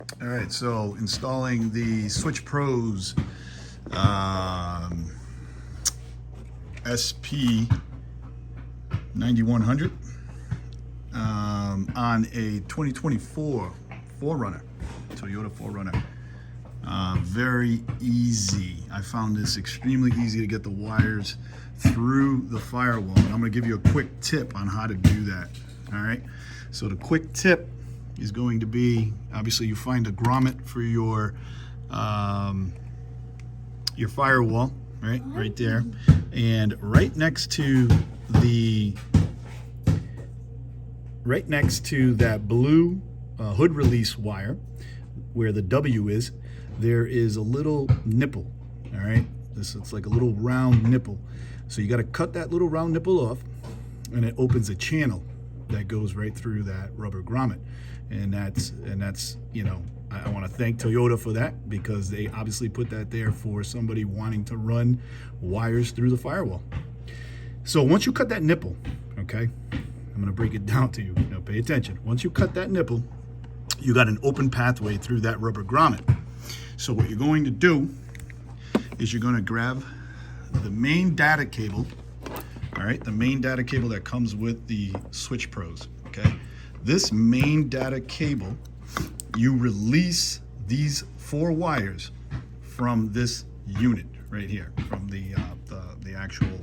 All right, so installing the Switch Pros SP9100 on a 2024 4Runner, Toyota 4Runner. Very easy. I found this extremely easy to get the wires through the firewall. And I'm going to give you a quick tip on how to do that. All right. So the quick tip is going to be, obviously, you find a grommet for your firewall, right there, and right next to that blue hood release wire, where the W is, there is a little nipple. All right, it's like a little round nipple. So you got to cut that little round nipple off, and it opens a channel that goes right through that rubber grommet. And that's you know, I want to thank Toyota for that, because they obviously put that there for somebody wanting to run wires through the firewall. So once you cut that nipple, okay, I'm going to break it down to you. Now pay attention. Once you cut that nipple, you got an open pathway through that rubber grommet. So what you're going to do is you're going to grab the main data cable, all right, the main data cable that comes with the Switch Pros, okay? This main data cable, you release these 4 wires from this unit right here, from the actual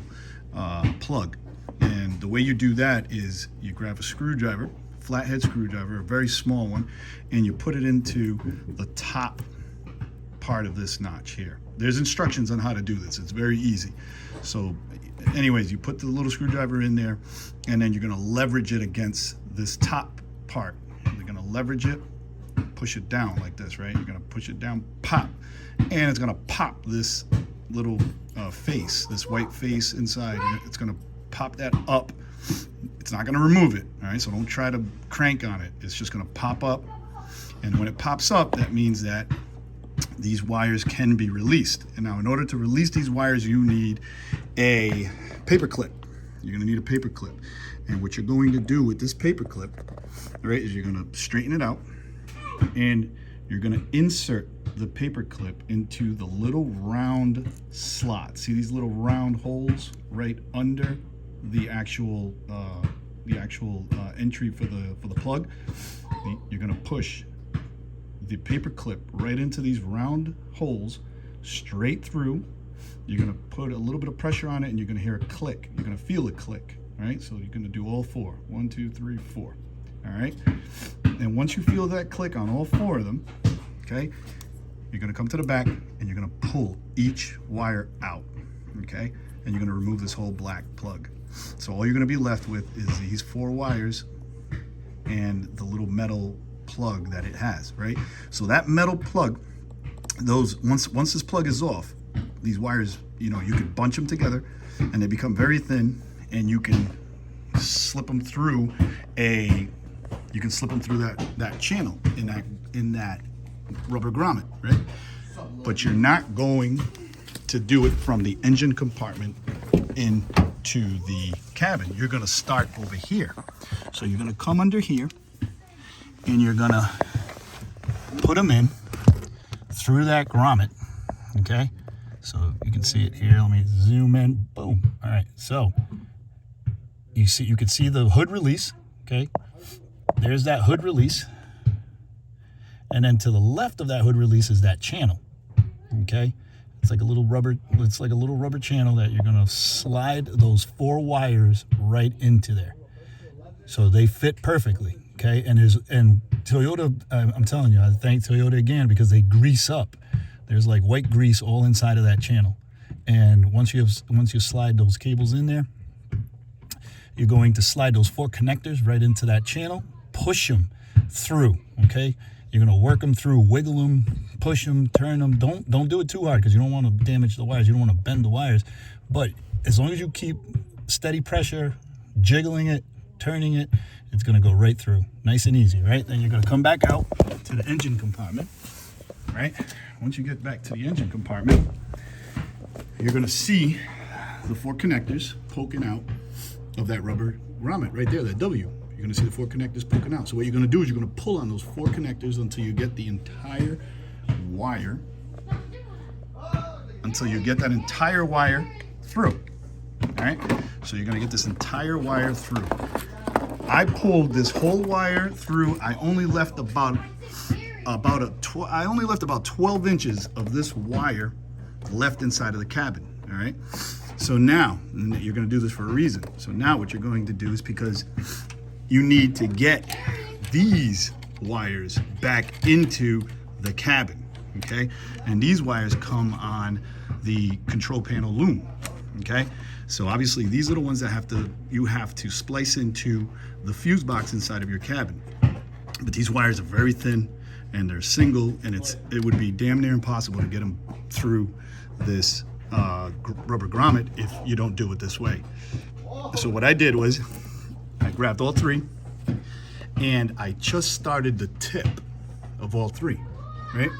plug. And the way you do that is you grab a screwdriver, flathead screwdriver, a very small one, and you put it into the top part of this notch here. There's instructions on how to do this. It's very easy. So anyways, you put the little screwdriver in there, and then you're going to leverage it against this top part. You're going to leverage it, push it down like this, right? You're going to push it down, pop, and it's going to pop this little face, this white face inside. It's going to pop that up. It's not going to remove it, all right? So don't try to crank on it. It's just going to pop up, and when it pops up, that means that these wires can be released. And now, in order to release these wires, you need a paper clip. You're going to need a paper clip. And what you're going to do with this paper clip, right, is you're going to straighten it out, and you're going to insert the paper clip into the little round slot. See these little round holes right under the actual entry for the plug? You're going to push the paper clip right into these round holes, straight through. You're going to put a little bit of pressure on it, and you're going to hear a click. You're going to feel a click, right? So you're going to do all 4. 1, 2, 3, 4. All right? And once you feel that click on all 4 of them, okay, you're going to come to the back, and you're going to pull each wire out, okay? And you're going to remove this whole black plug. So all you're going to be left with is these 4 wires and the little metal plug that it has, right? So that metal plug, once this plug is off, these wires, you know, you can bunch them together, and they become very thin, and you can slip them through that channel in that rubber grommet, right? But you're not going to do it from the engine compartment into the cabin. You're going to start over here. So you're going to come under here, and you're going to put them in through that grommet, okay? So you can see it here. Let me zoom in. Boom. All right. So you can see the hood release, okay? There's that hood release. And then to the left of that hood release is that channel, okay? It's like a little rubber channel that you're going to slide those 4 wires right into there. So they fit perfectly, okay? And Toyota, I'm telling you, I thank Toyota again, because they grease up. There's like white grease all inside of that channel. And once you slide those cables in there, you're going to slide those 4 connectors right into that channel, push them through, okay? You're going to work them through, wiggle them, push them, turn them. Don't do it too hard, because you don't want to damage the wires. You don't want to bend the wires. But as long as you keep steady pressure, jiggling it, turning it, it's going to go right through. Nice and easy, right? Then you're going to come back out to the engine compartment, right? Once you get back to the engine compartment, you're going to see the 4 connectors poking out of that rubber grommet right there, that W. You're gonna see the 4 connectors poking out. So what you're gonna do is you're gonna pull on those 4 connectors until you get the entire wire, until you get that entire wire through. All right, so you're gonna get this entire wire through. I pulled this whole wire through. I only left about 12 inches of this wire left inside of the cabin. All right, so now, and you're gonna do this for a reason. So now what you're going to do is, because you need to get these wires back into the cabin, okay? And these wires come on the control panel loom, okay? So obviously these are the ones that you have to splice into the fuse box inside of your cabin. But these wires are very thin and they're single, and it would be damn near impossible to get them through this rubber grommet if you don't do it this way. So what I did was I grabbed all 3 and I just started the tip of all 3, right?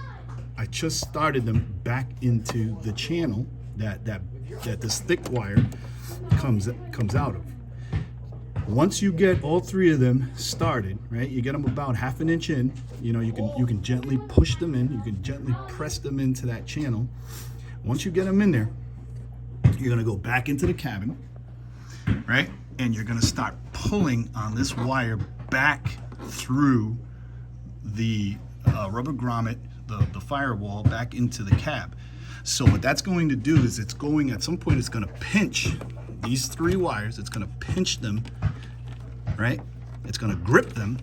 I just started them back into the channel that this thick wire comes out of. Once you get all 3 of them started, right, you get them about ½ an inch in, you know, you can gently push them in, you can gently press them into that channel. Once you get them in there, you're gonna go back into the cabin, right? And you're gonna start pulling on this wire back through the rubber grommet, the firewall, back into the cab. So what that's going to do is at some point it's gonna pinch these 3 wires, it's gonna pinch them, right? It's gonna grip them,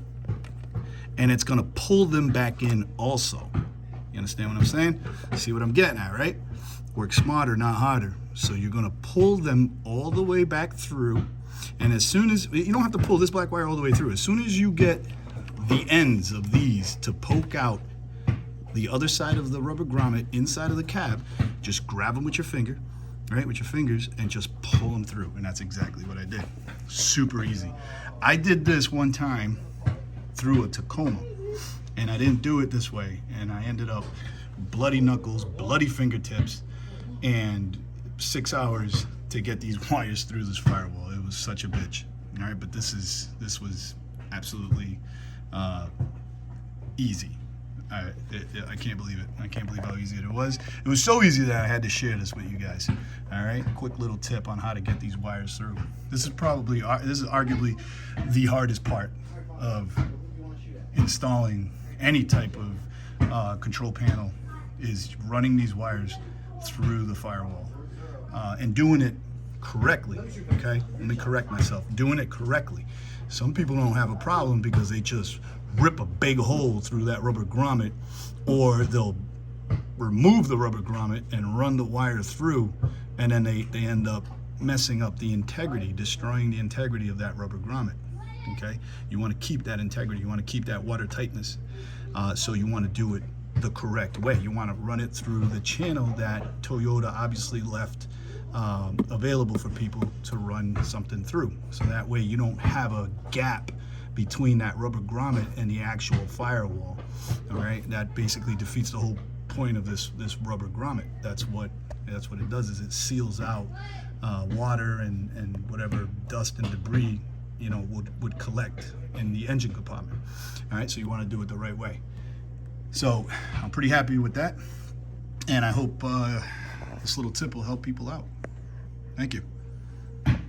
and it's gonna pull them back in also. You understand what I'm saying? See what I'm getting at, right? Work smarter, not harder. So you're gonna pull them all the way back through, and as soon as, you don't have to pull this black wire all the way through, as soon as you get the ends of these to poke out the other side of the rubber grommet inside of the cab, just grab them with your finger, right, with your fingers, and just pull them through. And that's exactly what I did. Super easy. I did this one time through a Tacoma, and I didn't do it this way, and I ended up bloody knuckles, bloody fingertips, and 6 hours to get these wires through this firewall. It was such a bitch. All right, but this was absolutely easy. I can't believe it. I can't believe how easy it was. It was so easy that I had to share this with you guys. All right, quick little tip on how to get these wires through. This is arguably the hardest part of installing any type of control panel, is running these wires through the firewall and doing it correctly. Okay, let me correct myself. Doing it correctly. Some people don't have a problem because they just rip a big hole through that rubber grommet, or they'll remove the rubber grommet and run the wire through, and then they end up messing up the integrity, destroying the integrity of that rubber grommet. Okay, you want to keep that integrity, you want to keep that water tightness, so you want to do it the correct way. You want to run it through the channel that Toyota obviously left available for people to run something through, so that way you don't have a gap between that rubber grommet and the actual firewall. All right, that basically defeats the whole point of this rubber grommet. That's what it does, is it seals out water and whatever dust and debris, you know, would collect in the engine compartment. All right, so you want to do it the right way. So I'm pretty happy with that, and I hope this little tip will help people out. Thank you.